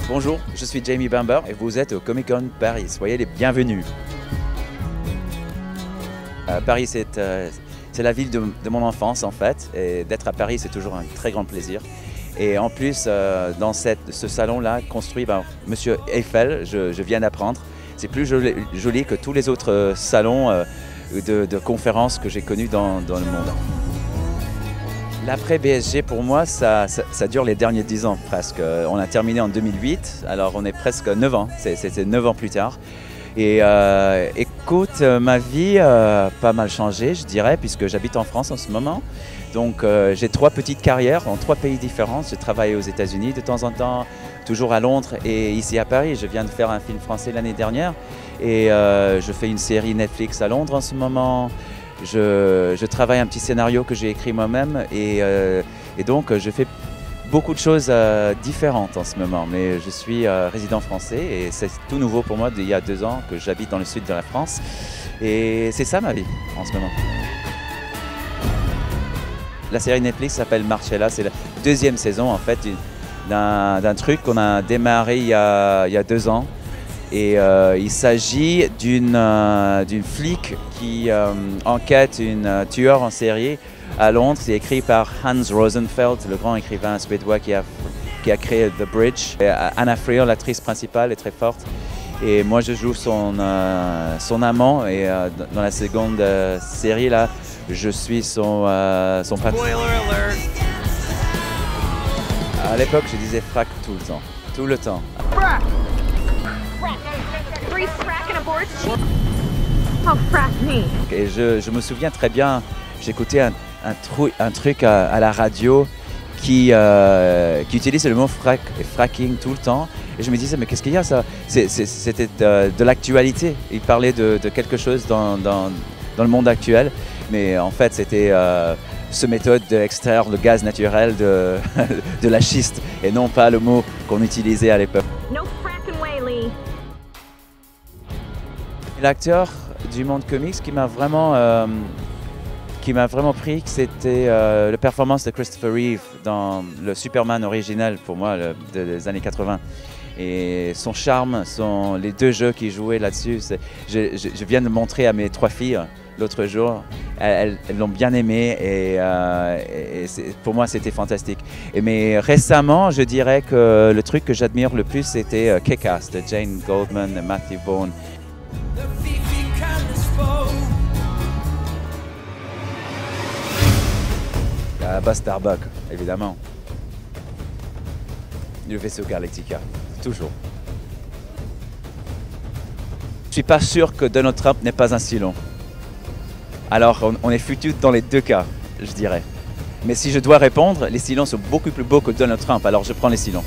Bonjour, je suis Jamie Bamber et vous êtes au Comic Con Paris. Soyez les bienvenus. Paris, c'est la ville de mon enfance en fait, et d'être à Paris, c'est toujours un très grand plaisir. Et en plus, dans ce salon-là, construit par Monsieur Eiffel, je viens d'apprendre, c'est plus joli que tous les autres salons de conférences que j'ai connus dans le monde. L'après BSG, pour moi, ça dure les derniers 10 ans presque. On a terminé en 2008, alors on est presque 9 ans, c'était 9 ans plus tard. Et écoute, ma vie a pas mal changé, je dirais, puisque j'habite en France en ce moment. Donc j'ai 3 petites carrières en 3 pays différents. J'ai travaillé aux États-Unis de temps en temps, toujours à Londres et ici à Paris. Je viens de faire un film français l'année dernière et je fais une série Netflix à Londres en ce moment. Je travaille un petit scénario que j'ai écrit moi-même et donc je fais beaucoup de choses différentes en ce moment, mais je suis résident français et c'est tout nouveau pour moi d'il y a 2 ans que j'habite dans le sud de la France et c'est ça ma vie en ce moment. La série Netflix s'appelle Marcella, c'est la 2e saison en fait d'un truc qu'on a démarré il y a 2 ans. Et il s'agit d'une flic qui enquête une tueur en série à Londres. C'est écrit par Hans Rosenfeld, le grand écrivain suédois qui a créé The Bridge. Et Anna Friel, l'actrice principale, est très forte. Et moi, je joue son amant. Et dans la seconde série, là, je suis son patron. À l'époque, je disais frac tout le temps. Tout le temps. Et je me souviens très bien, j'écoutais un truc à la radio qui utilise le mot fracking tout le temps. Et je me disais, mais qu'est-ce qu'il y a ça? C'était de l'actualité. Il parlait de quelque chose dans le monde actuel. Mais en fait, c'était cette méthode d'extraire le gaz naturel de la schiste et non pas le mot qu'on utilisait à l'époque. L'acteur du monde comics qui m'a vraiment pris, c'était la performance de Christopher Reeve dans le Superman original pour moi des années 80. Et son charme, les 2 jeux qu'il jouait là-dessus, je viens de le montrer à mes 3 filles l'autre jour. Elles l'ont bien aimé et pour moi c'était fantastique. Mais récemment, je dirais que le truc que j'admire le plus c'était Kick-Ass de Jane Goldman et Matthew Vaughn. Starbuck, évidemment. Le vaisseau Galactica, toujours. Je suis pas sûr que Donald Trump n'est pas un Cylon. Alors, on est foutu dans les 2 cas, je dirais. Mais si je dois répondre, les Cylons sont beaucoup plus beaux que Donald Trump, alors je prends les Cylons.